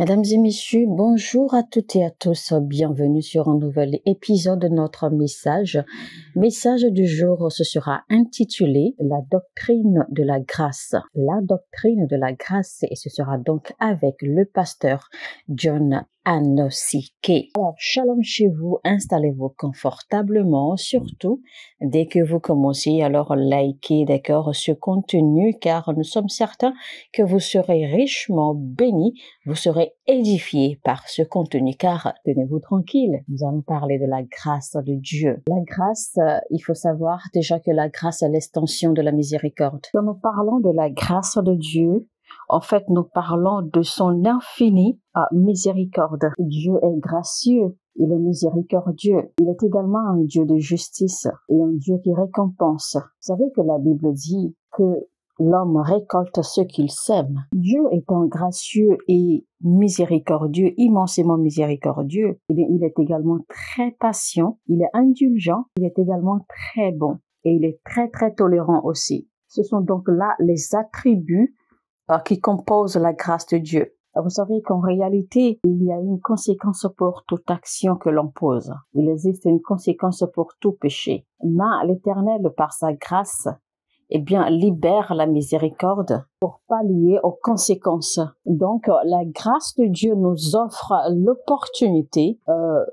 Mesdames et messieurs, bonjour à toutes et à tous. Bienvenue sur un nouvel épisode de notre message. Message du jour, ce sera intitulé La doctrine de la grâce. La doctrine de la grâce, et ce sera donc avec le pasteur John Anosike. Alors, shalom chez vous, installez-vous confortablement, surtout dès que vous commencez, alors likez d'accord ce contenu, car nous sommes certains que vous serez richement bénis, vous serez édifiés par ce contenu, car tenez-vous tranquille, nous allons parler de la grâce de Dieu. La grâce, il faut savoir déjà que la grâce est l'extension de la miséricorde. Quand nous parlons de la grâce de Dieu, en fait, nous parlons de son infinie miséricorde. Dieu est gracieux, il est miséricordieux. Il est également un Dieu de justice et un Dieu qui récompense. Vous savez que la Bible dit que l'homme récolte ce qu'il sème. Dieu étant gracieux et miséricordieux, immensément miséricordieux, il est également très patient, il est indulgent, il est également très bon et il est très très tolérant aussi. Ce sont donc là les attributs qui composent la grâce de Dieu. Vous savez qu'en réalité, il y a une conséquence pour toute action que l'on pose. Il existe une conséquence pour tout péché. Mais l'Éternel, par sa grâce, libère la miséricorde pour pallier aux conséquences. Donc, la grâce de Dieu nous offre l'opportunité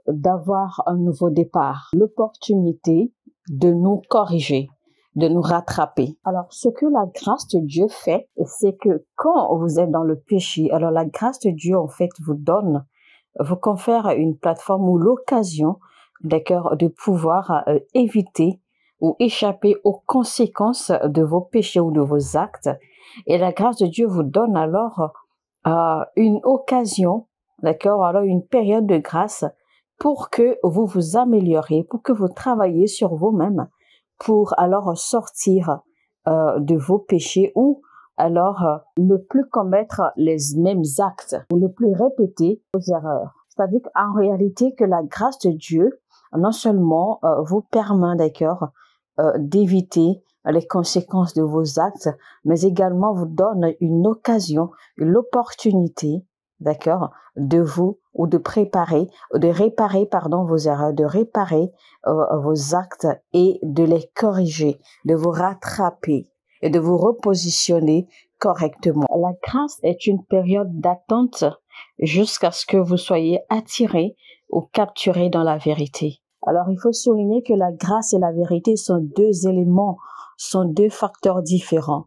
d'avoir un nouveau départ, l'opportunité de nous corriger, de nous rattraper. Alors, ce que la grâce de Dieu fait, c'est que quand vous êtes dans le péché, alors la grâce de Dieu, en fait, vous confère une plateforme ou l'occasion, d'accord, de pouvoir éviter ou échapper aux conséquences de vos péchés ou de vos actes. Et la grâce de Dieu vous donne alors une occasion, d'accord, alors une période de grâce pour que vous vous amélioriez, pour que vous travailliez sur vous-même, pour alors sortir de vos péchés ou alors ne plus commettre les mêmes actes ou ne plus répéter vos erreurs. C'est-à-dire qu'en réalité que la grâce de Dieu non seulement vous permet d'accord d'éviter les conséquences de vos actes, mais également vous donne une occasion, l'opportunité, d'accord, de vous ou de réparer vos erreurs, de réparer vos actes et de les corriger, de vous rattraper et de vous repositionner correctement. La grâce est une période d'attente jusqu'à ce que vous soyez attiré ou capturé dans la vérité. Alors, il faut souligner que la grâce et la vérité sont deux éléments, sont deux facteurs différents.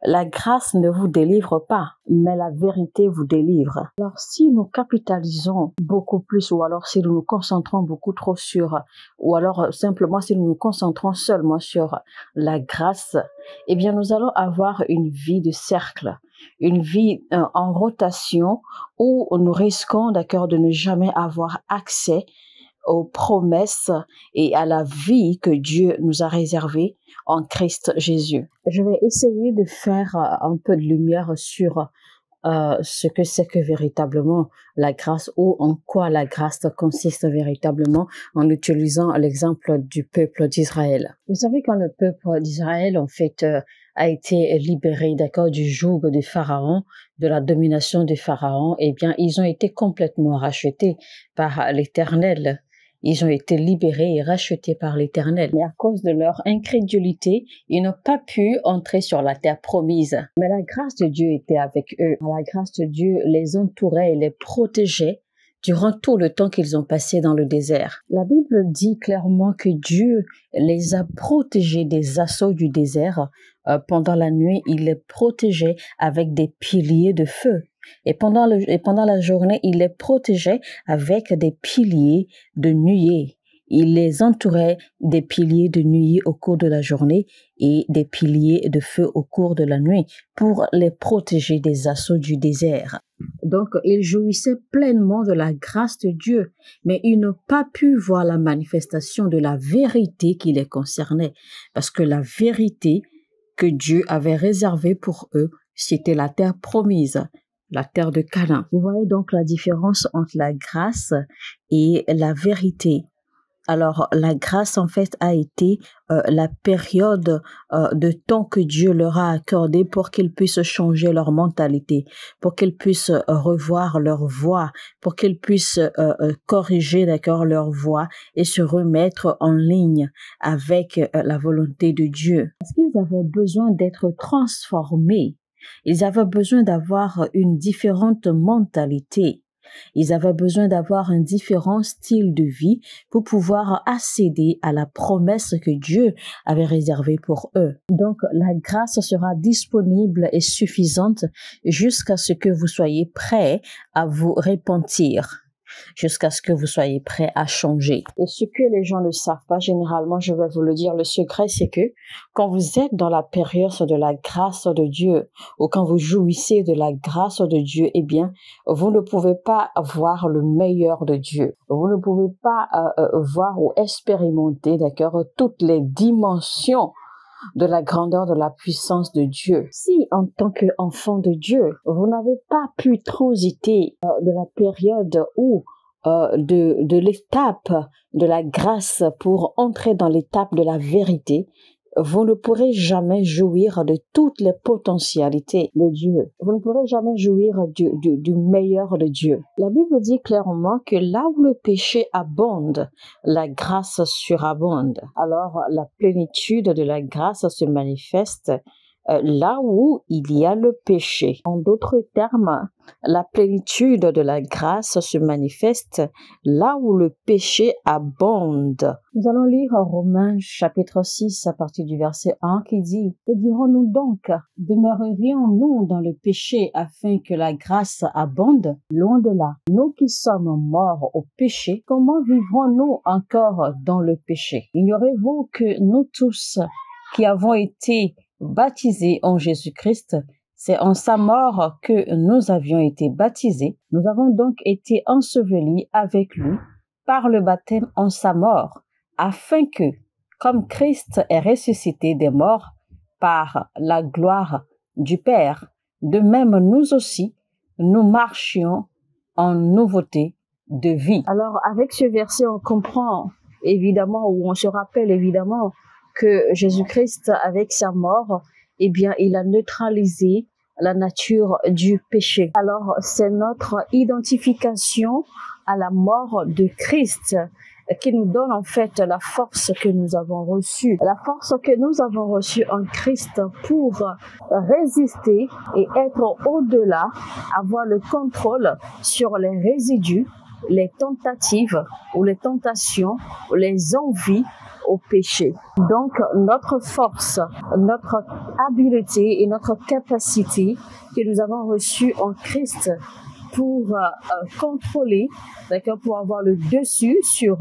La grâce ne vous délivre pas, mais la vérité vous délivre. Alors, si nous capitalisons beaucoup plus, ou alors si nous nous concentrons beaucoup trop ou alors simplement si nous nous concentrons seulement sur la grâce, nous allons avoir une vie de cercle, une vie en rotation où nous risquons, d'accord, de ne jamais avoir accès aux promesses et à la vie que Dieu nous a réservée en Christ Jésus. Je vais essayer de faire un peu de lumière sur ce que c'est que véritablement la grâce ou en quoi la grâce consiste véritablement en utilisant l'exemple du peuple d'Israël. Vous savez, quand le peuple d'Israël en fait a été libéré, d'accord, du joug de Pharaon, de la domination de Pharaon, ils ont été complètement rachetés par l'Éternel. Ils ont été libérés et rachetés par l'Éternel. Mais à cause de leur incrédulité, ils n'ont pas pu entrer sur la terre promise. Mais la grâce de Dieu était avec eux. La grâce de Dieu les entourait et les protégeait durant tout le temps qu'ils ont passé dans le désert. La Bible dit clairement que Dieu les a protégés des assauts du désert. Pendant la nuit, il les protégeait avec des piliers de feu. Et pendant la journée, il les protégeait avec des piliers de nuée. Il les entourait des piliers de nuée au cours de la journée et des piliers de feu au cours de la nuit pour les protéger des assauts du désert. Donc, ils jouissaient pleinement de la grâce de Dieu, mais ils n'ont pas pu voir la manifestation de la vérité qui les concernait, parce que la vérité que Dieu avait réservée pour eux, c'était la terre promise, la terre de Canaan. Vous voyez donc la différence entre la grâce et la vérité. Alors, la grâce, en fait, a été la période de temps que Dieu leur a accordé pour qu'ils puissent changer leur mentalité, pour qu'ils puissent revoir leur voie, pour qu'ils puissent corriger, d'accord, leur voie et se remettre en ligne avec la volonté de Dieu. Parce qu'ils avaient besoin d'être transformés. Ils avaient besoin d'avoir une différente mentalité. Ils avaient besoin d'avoir un différent style de vie pour pouvoir accéder à la promesse que Dieu avait réservée pour eux. Donc, la grâce sera disponible et suffisante jusqu'à ce que vous soyez prêts à vous repentir, jusqu'à ce que vous soyez prêts à changer. Et ce que les gens ne savent pas, généralement, je vais vous le dire, le secret, c'est que quand vous êtes dans la période de la grâce de Dieu, ou quand vous jouissez de la grâce de Dieu, eh bien, vous ne pouvez pas voir le meilleur de Dieu. Vous ne pouvez pas voir ou expérimenter, d'accord, toutes les dimensions de la grandeur, de la puissance de Dieu. Si, en tant qu'enfant de Dieu, vous n'avez pas pu transiter de la période où de l'étape de la grâce pour entrer dans l'étape de la vérité, vous ne pourrez jamais jouir de toutes les potentialités de Dieu. Vous ne pourrez jamais jouir du meilleur de Dieu. La Bible dit clairement que là où le péché abonde, la grâce surabonde. Alors, la plénitude de la grâce se manifeste là où il y a le péché. En d'autres termes, la plénitude de la grâce se manifeste là où le péché abonde. Nous allons lire Romains chapitre 6 à partir du verset 1 qui dit « Que dirons-nous donc? Demeurerions-nous dans le péché afin que la grâce abonde? Loin de là. Nous qui sommes morts au péché, comment vivrons-nous encore dans le péché? Ignorez-vous que nous tous qui avons été baptisés en Jésus-Christ, c'est en sa mort que nous avions été baptisés. Nous avons donc été ensevelis avec lui par le baptême en sa mort, afin que, comme Christ est ressuscité des morts par la gloire du Père, de même nous aussi, nous marchions en nouveauté de vie. Alors, avec ce verset, on comprend évidemment, ou on se rappelle évidemment, que Jésus-Christ, avec sa mort, eh bien, il a neutralisé la nature du péché. Alors, c'est notre identification à la mort de Christ qui nous donne en fait la force que nous avons reçue. La force que nous avons reçue en Christ pour résister et être au-delà, avoir le contrôle sur les résidus, les tentatives ou les tentations ou les envies au péché. Donc, notre force, notre habileté et notre capacité que nous avons reçue en Christ pour contrôler, d'accord, pour avoir le dessus sur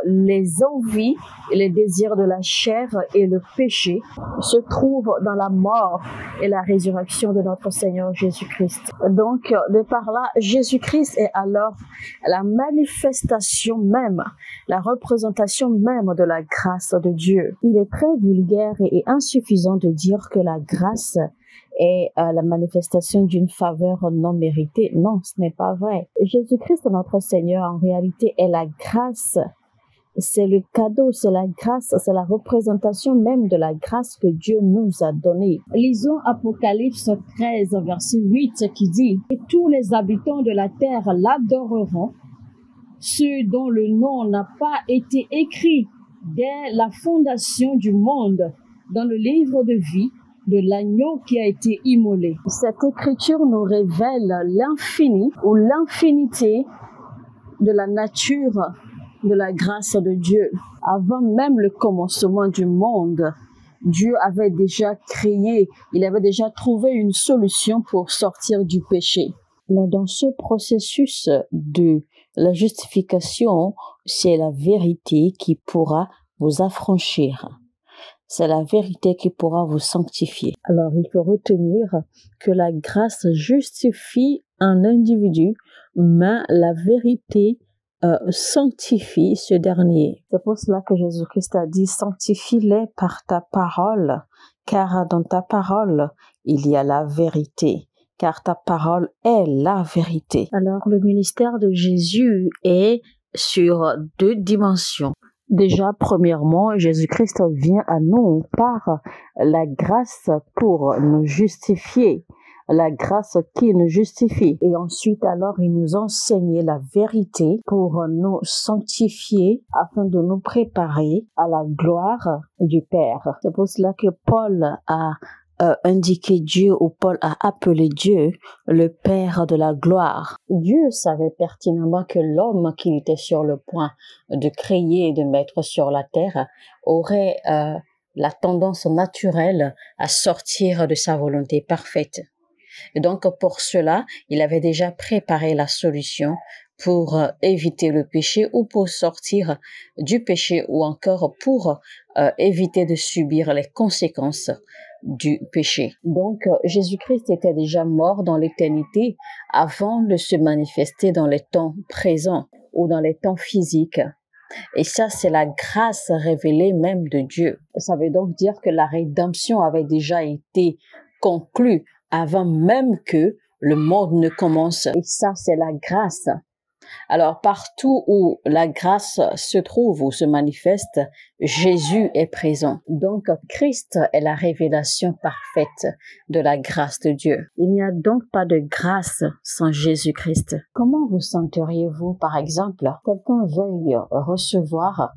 les envies et les désirs de la chair et le péché, se trouve dans la mort et la résurrection de notre Seigneur Jésus-Christ. Donc, de par là, Jésus-Christ est alors la manifestation même, la représentation même de la grâce de Dieu. Il est très vulgaire et insuffisant de dire que la grâce est la manifestation d'une faveur non méritée. Non, ce n'est pas vrai. Jésus-Christ, notre Seigneur, en réalité, est la grâce. C'est le cadeau, c'est la grâce, c'est la représentation même de la grâce que Dieu nous a donnée. Lisons Apocalypse 13, verset 8, qui dit « Et tous les habitants de la terre l'adoreront, ceux dont le nom n'a pas été écrit dès la fondation du monde dans le livre de vie de l'agneau qui a été immolé. » Cette écriture nous révèle l'infini ou l'infinité de la nature de la grâce de Dieu. Avant même le commencement du monde, Dieu avait déjà créé, il avait déjà trouvé une solution pour sortir du péché. Mais dans ce processus de la justification, c'est la vérité qui pourra vous affranchir. C'est la vérité qui pourra vous sanctifier. Alors, il faut retenir que la grâce justifie un individu, mais la vérité sanctifie ce dernier. C'est pour cela que Jésus-Christ a dit « Sanctifie-les par ta parole, car dans ta parole, il y a la vérité. » Car ta parole est la vérité. Alors, le ministère de Jésus est sur deux dimensions. Déjà, premièrement, Jésus-Christ vient à nous par la grâce pour nous justifier, la grâce qui nous justifie. Et ensuite, alors, il nous enseigne la vérité pour nous sanctifier afin de nous préparer à la gloire du Père. C'est pour cela que Paul a indiqué Dieu, ou Paul a appelé Dieu le Père de la gloire. Dieu savait pertinemment que l'homme qu'il était sur le point de créer et de mettre sur la terre aurait la tendance naturelle à sortir de sa volonté parfaite. Et donc pour cela, il avait déjà préparé la solution pour éviter le péché ou pour sortir du péché ou encore pour éviter de subir les conséquences du péché. Donc Jésus-Christ était déjà mort dans l'éternité avant de se manifester dans les temps présents ou dans les temps physiques. Et ça, c'est la grâce révélée même de Dieu. Ça veut donc dire que la rédemption avait déjà été conclue avant même que le monde ne commence. Et ça, c'est la grâce. Alors, partout où la grâce se trouve ou se manifeste, Jésus est présent. Donc, Christ est la révélation parfaite de la grâce de Dieu. Il n'y a donc pas de grâce sans Jésus-Christ. Comment vous senteriez-vous, par exemple, quelqu'un veuille recevoir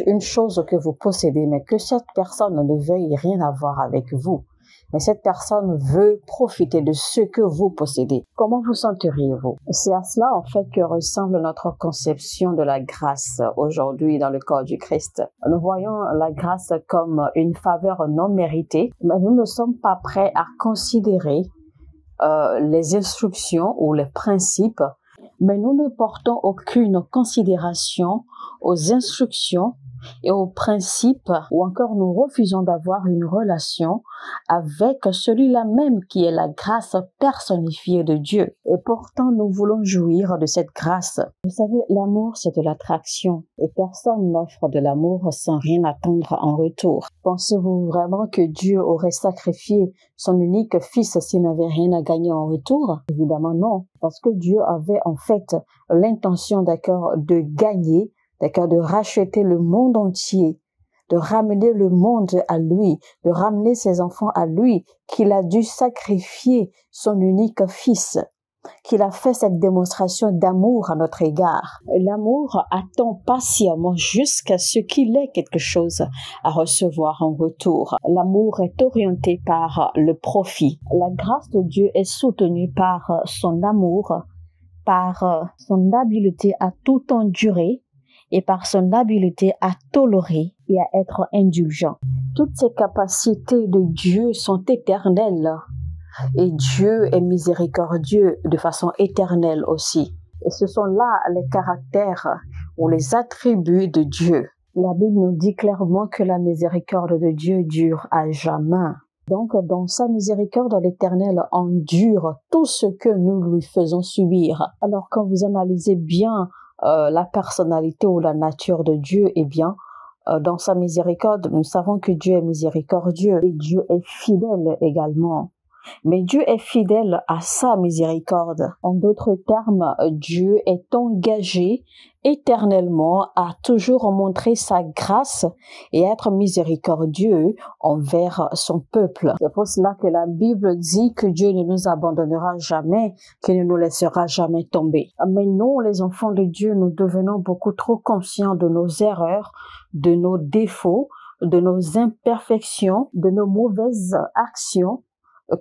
une chose que vous possédez, mais que cette personne ne veuille rien avoir avec vous? Mais cette personne veut profiter de ce que vous possédez. Comment vous senteriez-vous? C'est à cela, en fait, que ressemble notre conception de la grâce aujourd'hui dans le corps du Christ. Nous voyons la grâce comme une faveur non méritée, mais nous ne sommes pas prêts à considérer les instructions ou les principes, mais nous ne portons aucune considération aux instructions et aux principes, ou encore nous refusons d'avoir une relation avec celui-là même qui est la grâce personnifiée de Dieu. Et pourtant, nous voulons jouir de cette grâce. Vous savez, l'amour, c'est de l'attraction, et personne n'offre de l'amour sans rien attendre en retour. Pensez-vous vraiment que Dieu aurait sacrifié son unique fils s'il n'avait rien à gagner en retour? Évidemment non, parce que Dieu avait en fait l'intention, de gagner, de racheter le monde entier, de ramener le monde à lui, de ramener ses enfants à lui, qu'il a dû sacrifier son unique fils, qu'il a fait cette démonstration d'amour à notre égard. L'amour attend patiemment jusqu'à ce qu'il ait quelque chose à recevoir en retour. L'amour est orienté par le profit. La grâce de Dieu est soutenue par son amour, par son habileté à tout endurer, et par son habileté à tolérer et à être indulgent. Toutes ces capacités de Dieu sont éternelles et Dieu est miséricordieux de façon éternelle aussi. Et ce sont là les caractères ou les attributs de Dieu. La Bible nous dit clairement que la miséricorde de Dieu dure à jamais. Donc, dans sa miséricorde, l'Éternel endure tout ce que nous lui faisons subir. Alors, quand vous analysez bien la personnalité ou la nature de Dieu, eh bien, dans sa miséricorde, nous savons que Dieu est miséricordieux et Dieu est fidèle également. Mais Dieu est fidèle à sa miséricorde. En d'autres termes, Dieu est engagé éternellement à toujours montrer sa grâce et être miséricordieux envers son peuple. C'est pour cela que la Bible dit que Dieu ne nous abandonnera jamais, qu'il ne nous laissera jamais tomber. Mais nous, les enfants de Dieu, nous devenons beaucoup trop conscients de nos erreurs, de nos défauts, de nos imperfections, de nos mauvaises actions,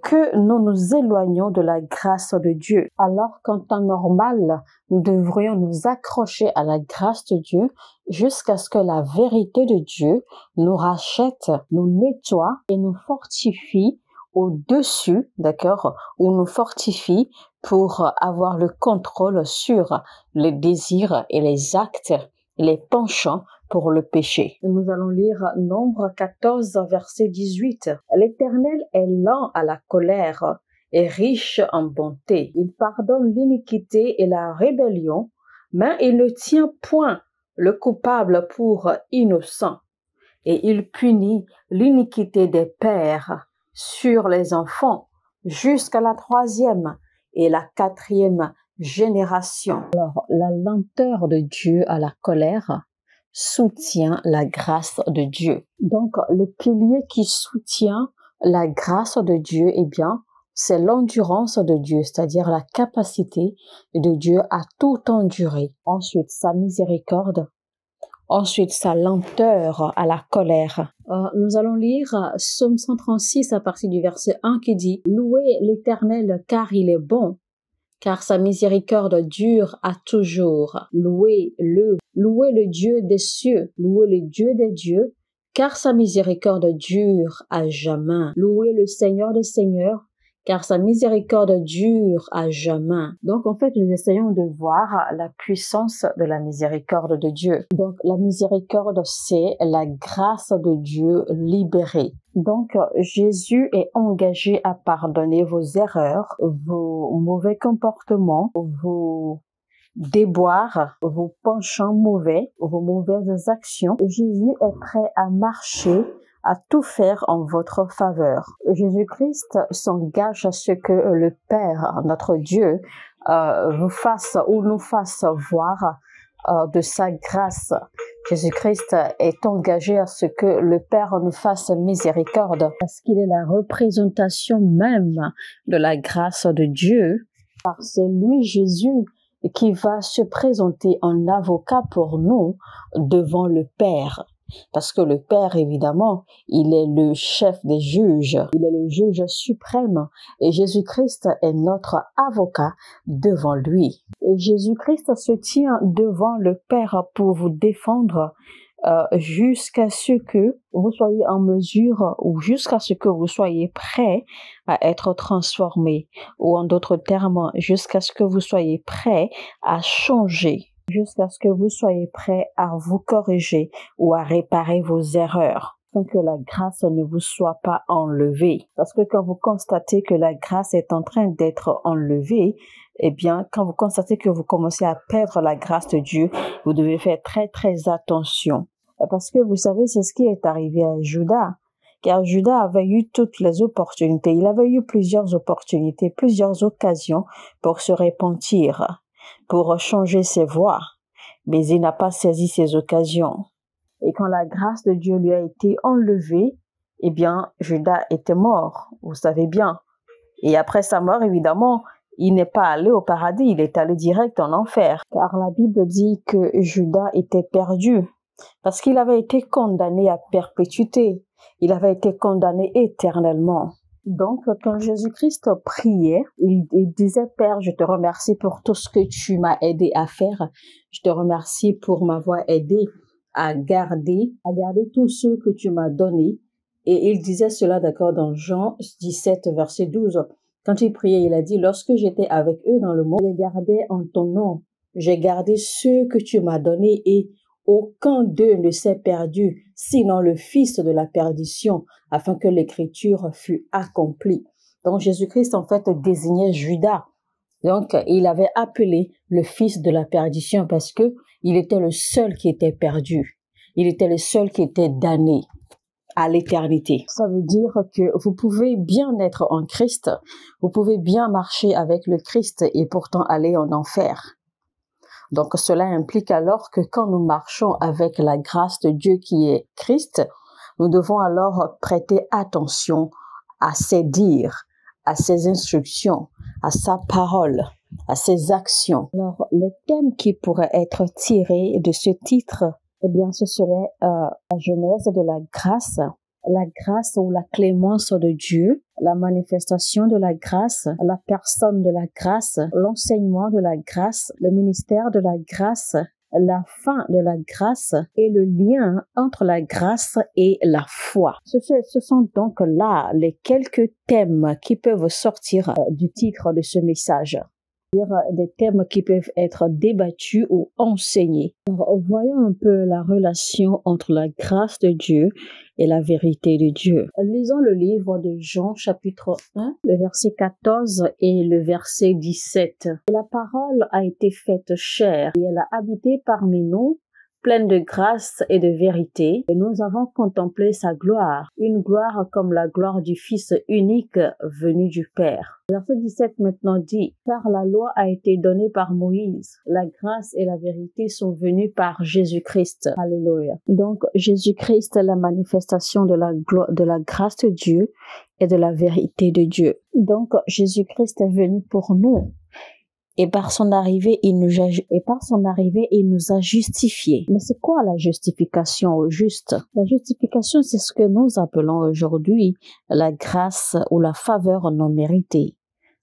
que nous nous éloignons de la grâce de Dieu. Alors qu'en temps normal, nous devrions nous accrocher à la grâce de Dieu jusqu'à ce que la vérité de Dieu nous rachète, nous nettoie et nous fortifie au-dessus, ou nous fortifie pour avoir le contrôle sur les désirs et les actes, les penchants pour le péché. Nous allons lire Nombre 14, verset 18. L'Éternel est lent à la colère et riche en bonté. Il pardonne l'iniquité et la rébellion, mais il ne tient point le coupable pour innocent. Et il punit l'iniquité des pères sur les enfants jusqu'à la 3e et la 4e génération. Alors, la lenteur de Dieu à la colère soutient la grâce de Dieu. Donc, le pilier qui soutient la grâce de Dieu, eh bien, c'est l'endurance de Dieu, c'est-à-dire la capacité de Dieu à tout endurer. Ensuite, sa miséricorde. Ensuite, sa lenteur à la colère. Nous allons lire Psaume 136 à partir du verset 1 qui dit « Louez l'Éternel car il est bon, car sa miséricorde dure à toujours. Louez-le, louez le Dieu des cieux, louez le Dieu des dieux, car sa miséricorde dure à jamais. Louez le Seigneur des seigneurs, car sa miséricorde dure à jamais. » Donc, en fait, nous essayons de voir la puissance de la miséricorde de Dieu. Donc, la miséricorde, c'est la grâce de Dieu libérée. Donc, Jésus est engagé à pardonner vos erreurs, vos mauvais comportements, vos déboires, vos penchants mauvais, vos mauvaises actions. Jésus est prêt à marcher, à tout faire en votre faveur. Jésus-Christ s'engage à ce que le Père, notre Dieu, vous fasse ou nous fasse voir de sa grâce. Jésus-Christ est engagé à ce que le Père nous fasse miséricorde parce qu'il est la représentation même de la grâce de Dieu. Car c'est lui, Jésus, qui va se présenter en avocat pour nous devant le Père. Parce que le Père, évidemment, il est le chef des juges, il est le juge suprême et Jésus-Christ est notre avocat devant lui. Et Jésus-Christ se tient devant le Père pour vous défendre jusqu'à ce que vous soyez en mesure ou jusqu'à ce que vous soyez prêt à être transformé ou en d'autres termes, jusqu'à ce que vous soyez prêt à changer, jusqu'à ce que vous soyez prêt à vous corriger ou à réparer vos erreurs, afin que la grâce ne vous soit pas enlevée. Parce que quand vous constatez que la grâce est en train d'être enlevée, eh bien, quand vous constatez que vous commencez à perdre la grâce de Dieu, vous devez faire très très attention. Parce que vous savez, c'est ce qui est arrivé à Judas. Car Judas avait eu toutes les opportunités. Il avait eu plusieurs opportunités, plusieurs occasions pour se repentir, pour changer ses voies. Mais il n'a pas saisi ces occasions. Et quand la grâce de Dieu lui a été enlevée, eh bien, Judas était mort, vous savez bien. Et après sa mort, évidemment, il n'est pas allé au paradis, il est allé direct en enfer. Car la Bible dit que Judas était perdu, parce qu'il avait été condamné à perpétuité. Il avait été condamné éternellement. Donc, quand Jésus-Christ priait, il disait « Père, je te remercie pour tout ce que tu m'as aidé à faire. Je te remercie pour m'avoir aidé à garder tous ceux que tu m'as donnés. » Et il disait cela, d'accord, dans Jean 17, verset 12. Quand il priait, il a dit « Lorsque j'étais avec eux dans le monde, je les gardais en ton nom. J'ai gardé ceux que tu m'as donnés et aucun d'eux ne s'est perdu, sinon le fils de la perdition, afin que l'écriture fût accomplie. » Donc Jésus-Christ en fait désignait Judas. Donc il avait appelé le fils de la perdition parce que il était le seul qui était perdu. Il était le seul qui était damné à l'éternité. Ça veut dire que vous pouvez bien être en Christ, vous pouvez bien marcher avec le Christ et pourtant aller en enfer. Donc cela implique alors que quand nous marchons avec la grâce de Dieu qui est Christ, nous devons alors prêter attention à ses dires, à ses instructions, à sa parole, à ses actions. Alors les thèmes qui pourraient être tirés de ce titre, eh bien ce serait la genèse de la grâce ou la clémence de Dieu, la manifestation de la grâce, la personne de la grâce, l'enseignement de la grâce, le ministère de la grâce, la fin de la grâce et le lien entre la grâce et la foi. Ce sont donc là les quelques thèmes qui peuvent sortir du titre de ce message. Des thèmes qui peuvent être débattus ou enseignés. Alors, voyons un peu la relation entre la grâce de Dieu et la vérité de Dieu. Lisons le livre de Jean, chapitre 1, le verset 14 et le verset 17. « La parole a été faite chair et elle a habité parmi nous, pleine de grâce et de vérité, et nous avons contemplé sa gloire, une gloire comme la gloire du Fils unique venu du Père. Verset 17 maintenant dit, « Car la loi a été donnée par Moïse, la grâce et la vérité sont venues par Jésus-Christ. » Alléluia. Donc, Jésus-Christ est la manifestation de la grâce de Dieu et de la vérité de Dieu. Donc, Jésus-Christ est venu pour nous. Et par son arrivée, il nous a justifiés. Mais c'est quoi la justification au juste? La justification, c'est ce que nous appelons aujourd'hui la grâce ou la faveur non méritée.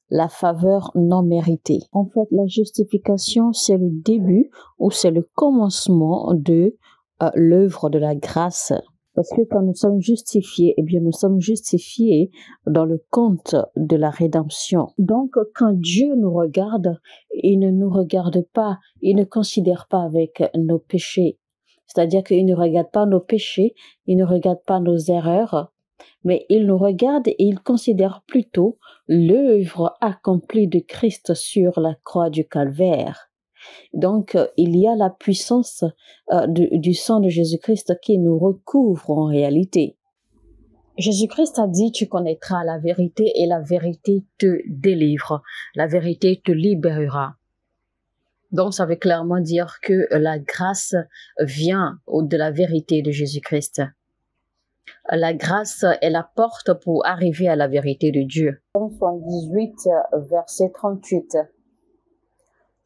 La faveur non méritée. En fait, la justification, c'est le début ou c'est le commencement de l'œuvre de la grâce. Parce que quand nous sommes justifiés, eh bien, nous sommes justifiés dans le compte de la rédemption. Donc, quand Dieu nous regarde, il ne nous regarde pas, il ne considère pas avec nos péchés. C'est-à-dire qu'il ne regarde pas nos péchés, il ne regarde pas nos erreurs, mais il nous regarde et il considère plutôt l'œuvre accomplie de Christ sur la croix du Calvaire. Donc, il y a la puissance du sang de Jésus-Christ qui nous recouvre en réalité. Jésus-Christ a dit, tu connaîtras la vérité et la vérité te délivre. La vérité te libérera. Donc, ça veut clairement dire que la grâce vient de la vérité de Jésus-Christ. La grâce est la porte pour arriver à la vérité de Dieu. Psaume 78, verset 38.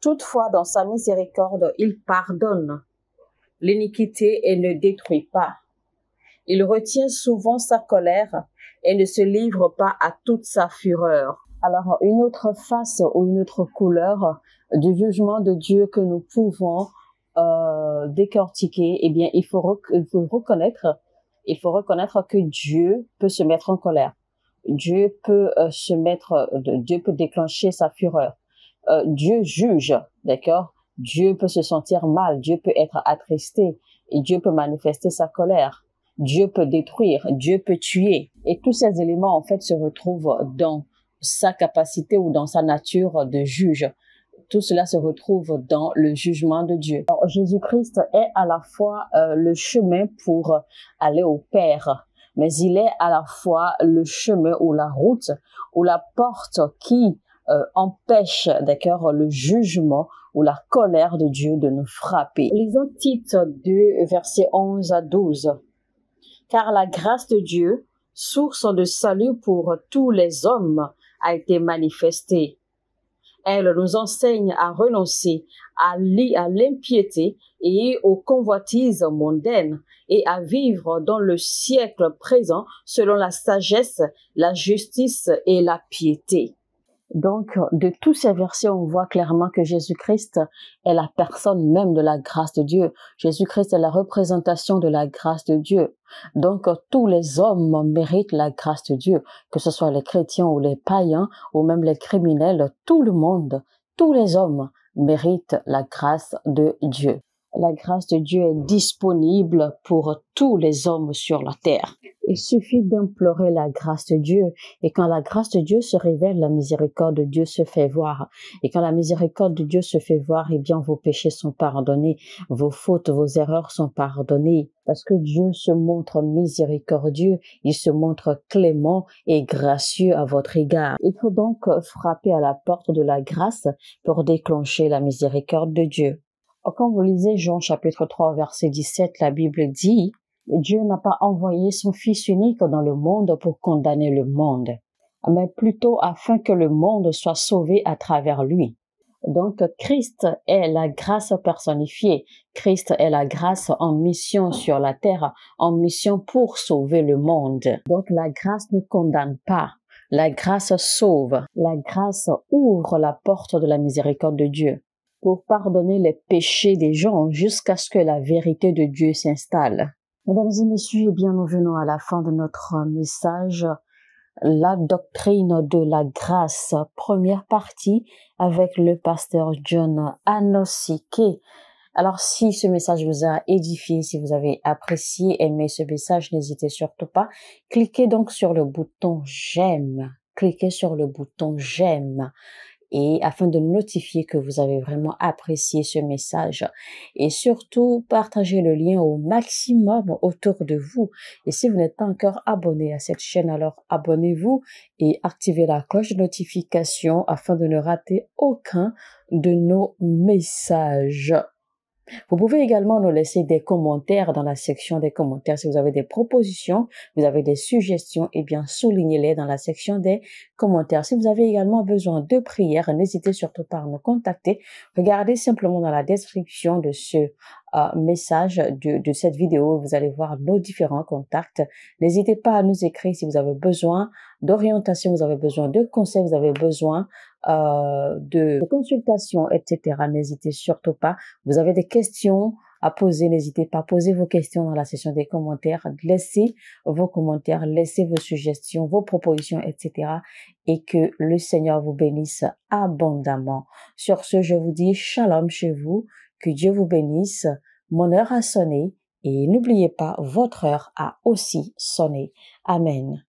Toutefois, dans sa miséricorde, il pardonne l'iniquité et ne détruit pas. Il retient souvent sa colère et ne se livre pas à toute sa fureur. Alors, une autre face ou une autre couleur du jugement de Dieu que nous pouvons décortiquer, eh bien, il faut reconnaître que Dieu peut se mettre en colère. Dieu peut Dieu peut déclencher sa fureur. Dieu juge, d'accord? Dieu peut se sentir mal, Dieu peut être attristé et Dieu peut manifester sa colère. Dieu peut détruire, Dieu peut tuer. Et tous ces éléments, en fait, se retrouvent dans sa capacité ou dans sa nature de juge. Tout cela se retrouve dans le jugement de Dieu. Alors, Jésus-Christ est à la fois le chemin pour aller au Père, mais il est à la fois le chemin ou la route ou la porte qui empêche, d'accord, le jugement ou la colère de Dieu de nous frapper. Lisons Tite 2, versets 11 à 12. Car la grâce de Dieu, source de salut pour tous les hommes, a été manifestée. Elle nous enseigne à renoncer à l'impiété et aux convoitises mondaines et à vivre dans le siècle présent selon la sagesse, la justice et la piété. Donc, de tous ces versets, on voit clairement que Jésus-Christ est la personne même de la grâce de Dieu. Jésus-Christ est la représentation de la grâce de Dieu. Donc, tous les hommes méritent la grâce de Dieu, que ce soit les chrétiens ou les païens ou même les criminels, tout le monde, tous les hommes méritent la grâce de Dieu. La grâce de Dieu est disponible pour tous les hommes sur la terre. Il suffit d'implorer la grâce de Dieu. Et quand la grâce de Dieu se révèle, la miséricorde de Dieu se fait voir. Et quand la miséricorde de Dieu se fait voir, eh bien, vos péchés sont pardonnés. Vos fautes, vos erreurs sont pardonnées. Parce que Dieu se montre miséricordieux. Il se montre clément et gracieux à votre égard. Il faut donc frapper à la porte de la grâce pour déclencher la miséricorde de Dieu. Quand vous lisez Jean chapitre 3 verset 17, la Bible dit « Dieu n'a pas envoyé son Fils unique dans le monde pour condamner le monde, mais plutôt afin que le monde soit sauvé à travers lui. » Donc, Christ est la grâce personnifiée. Christ est la grâce en mission sur la terre, en mission pour sauver le monde. Donc, la grâce ne condamne pas. La grâce sauve. La grâce ouvre la porte de la miséricorde de Dieu pour pardonner les péchés des gens jusqu'à ce que la vérité de Dieu s'installe. Mesdames et messieurs, eh bien, nous venons à la fin de notre message, la doctrine de la grâce, première partie avec le pasteur John Anosike. Alors, si ce message vous a édifié, si vous avez apprécié, aimé ce message, n'hésitez surtout pas. Cliquez donc sur le bouton j'aime. Cliquez sur le bouton j'aime. et afin de notifier que vous avez vraiment apprécié ce message. Et surtout, partagez le lien au maximum autour de vous. Et si vous n'êtes pas encore abonné à cette chaîne, alors abonnez-vous et activez la cloche de notification afin de ne rater aucun de nos messages. Vous pouvez également nous laisser des commentaires dans la section des commentaires. Si vous avez des propositions, vous avez des suggestions, eh bien, soulignez-les dans la section des commentaires. Si vous avez également besoin de prières, n'hésitez surtout pas à nous contacter. Regardez simplement dans la description de ce message de cette vidéo. Vous allez voir nos différents contacts. N'hésitez pas à nous écrire si vous avez besoin d'orientation, vous avez besoin de conseils, vous avez besoin de consultation, etc. N'hésitez surtout pas. Vous avez des questions à poser, n'hésitez pas à poser vos questions dans la section des commentaires. Laissez vos commentaires, laissez vos suggestions, vos propositions, etc. Et que le Seigneur vous bénisse abondamment. Sur ce, je vous dis shalom chez vous, que Dieu vous bénisse. Mon heure a sonné et n'oubliez pas, votre heure a aussi sonné. Amen.